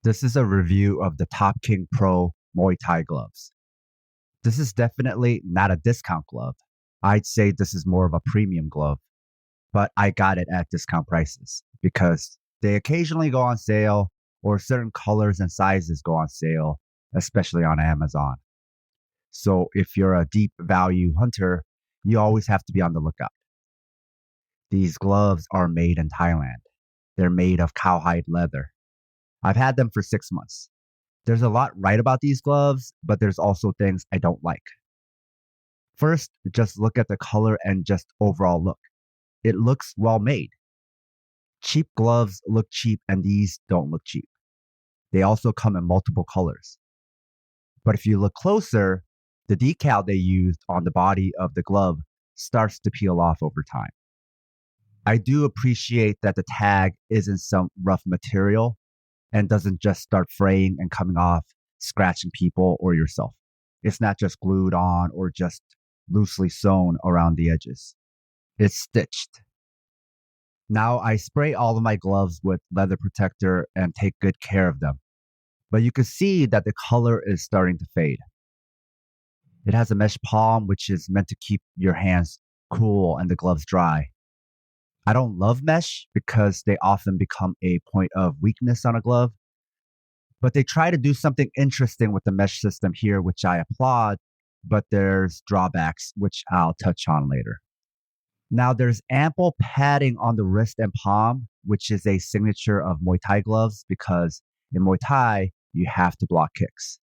This is a review of the top King Pro Muay Thai gloves. This is definitely not a discount glove. I'd say this is more of a premium glove, but I got it at discount prices because they occasionally go on sale or certain colors and sizes go on sale, especially on Amazon. So if you're a deep value hunter, you always have to be on the lookout. These gloves are made in Thailand. They're made of cowhide leather. I've had them for 6 months. There's a lot right about these gloves, but there's also things I don't like. First, just look at the color and just overall look. It looks well made. Cheap gloves look cheap and these don't look cheap. They also come in multiple colors. But if you look closer, the decal they used on the body of the glove starts to peel off over time. I do appreciate that the tag isn't some rough material and doesn't just start fraying and coming off, scratching people or yourself. It's not just glued on or just loosely sewn around the edges. It's stitched. Now I spray all of my gloves with leather protector and take good care of them. But you can see that the color is starting to fade. It has a mesh palm, which is meant to keep your hands cool and the gloves dry. I don't love mesh because they often become a point of weakness on a glove, but they try to do something interesting with the mesh system here, which I applaud, but there's drawbacks, which I'll touch on later. Now there's ample padding on the wrist and palm, which is a signature of Muay Thai gloves because in Muay Thai, you have to block kicks.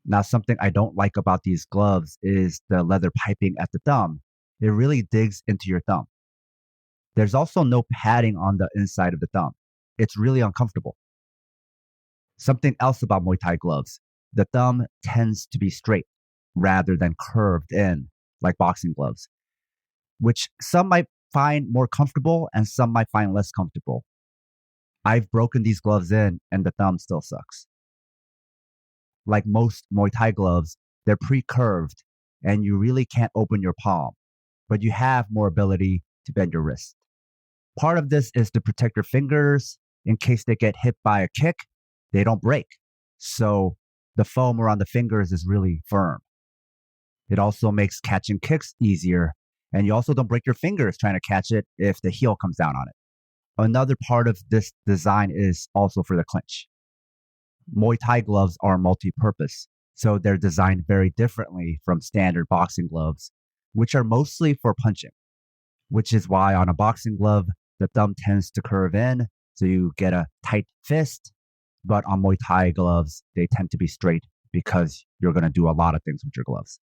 Now, something I don't like about these gloves is the leather piping at the thumb. It really digs into your thumb. There's also no padding on the inside of the thumb. It's really uncomfortable. Something else about Muay Thai gloves, the thumb tends to be straight rather than curved in like boxing gloves, which some might find more comfortable and some might find less comfortable. I've broken these gloves in and the thumb still sucks. Like most Muay Thai gloves, they're pre-curved and you really can't open your palm, but you have more ability to bend your wrist. Part of this is to protect your fingers in case they get hit by a kick, they don't break. So the foam around the fingers is really firm. It also makes catching kicks easier, and you also don't break your fingers trying to catch it if the heel comes down on it. Another part of this design is also for the clinch. Muay Thai gloves are multi-purpose, so they're designed very differently from standard boxing gloves, which are mostly for punching, which is why on a boxing glove, the thumb tends to curve in, so you get a tight fist. But on Muay Thai gloves, they tend to be straight because you're going to do a lot of things with your gloves.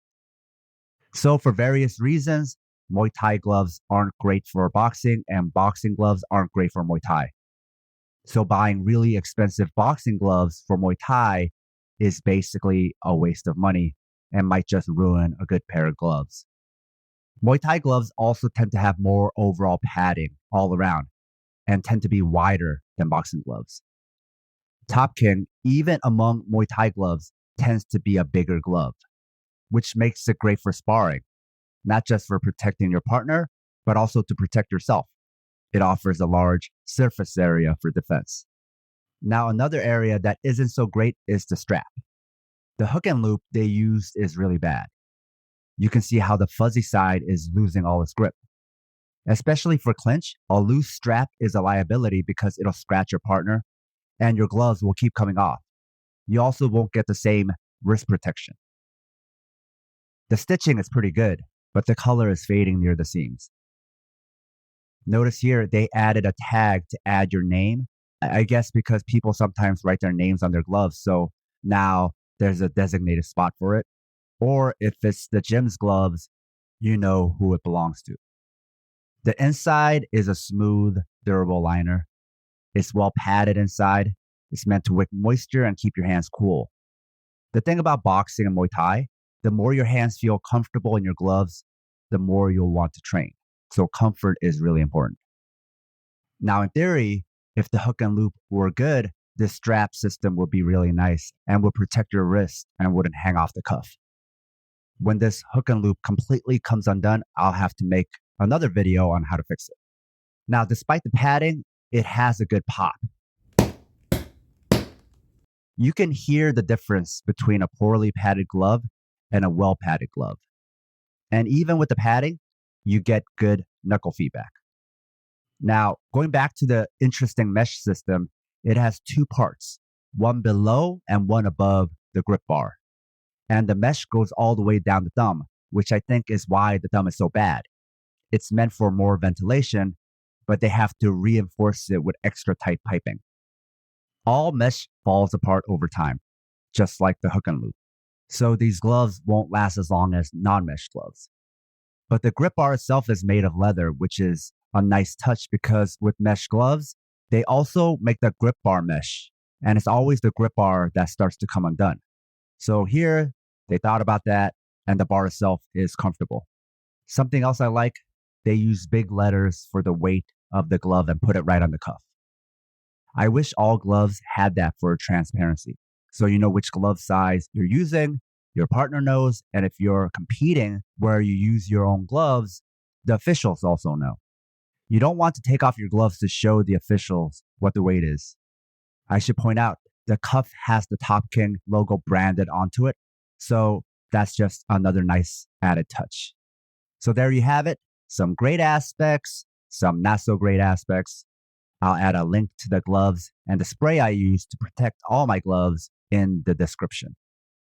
So for various reasons, Muay Thai gloves aren't great for boxing and boxing gloves aren't great for Muay Thai. So buying really expensive boxing gloves for Muay Thai is basically a waste of money and might just ruin a good pair of gloves. Muay Thai gloves also tend to have more overall padding all around and tend to be wider than boxing gloves. Top King, even among Muay Thai gloves, tends to be a bigger glove, which makes it great for sparring, not just for protecting your partner, but also to protect yourself. It offers a large surface area for defense. Now, another area that isn't so great is the strap. The hook and loop they used is really bad. You can see how the fuzzy side is losing all its grip. Especially for clinch, a loose strap is a liability because it'll scratch your partner and your gloves will keep coming off. You also won't get the same wrist protection. The stitching is pretty good, but the color is fading near the seams. Notice here, they added a tag to add your name. I guess because people sometimes write their names on their gloves, so now there's a designated spot for it. Or if it's the gym's gloves, you know who it belongs to. The inside is a smooth, durable liner. It's well padded inside. It's meant to wick moisture and keep your hands cool. The thing about boxing and Muay Thai, the more your hands feel comfortable in your gloves, the more you'll want to train. So comfort is really important. Now, in theory, if the hook and loop were good, this strap system would be really nice and would protect your wrist and wouldn't hang off the cuff. When this hook and loop completely comes undone, I'll have to make another video on how to fix it. Now, despite the padding, it has a good pop. You can hear the difference between a poorly padded glove and a well padded glove. And even with the padding, you get good knuckle feedback. Now, going back to the interesting mesh system, it has two parts, one below and one above the grip bar. And the mesh goes all the way down the thumb, which I think is why the thumb is so bad. It's meant for more ventilation, but they have to reinforce it with extra tight piping. All mesh falls apart over time, just like the hook and loop. So these gloves won't last as long as non-mesh gloves. But the grip bar itself is made of leather, which is a nice touch because with mesh gloves, they also make the grip bar mesh. And it's always the grip bar that starts to come undone. So here, they thought about that, and the bar itself is comfortable. Something else I like, they use big letters for the weight of the glove and put it right on the cuff. I wish all gloves had that for transparency. So you know which glove size you're using, your partner knows, and if you're competing where you use your own gloves, the officials also know. You don't want to take off your gloves to show the officials what the weight is. I should point out, the cuff has the Top King logo branded onto it, so that's just another nice added touch. So there you have it, some great aspects, some not so great aspects. I'll add a link to the gloves and the spray I use to protect all my gloves in the description.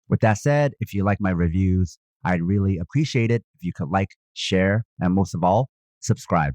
With that said, if you like my reviews, I'd really appreciate it if you could like, share, and most of all, subscribe.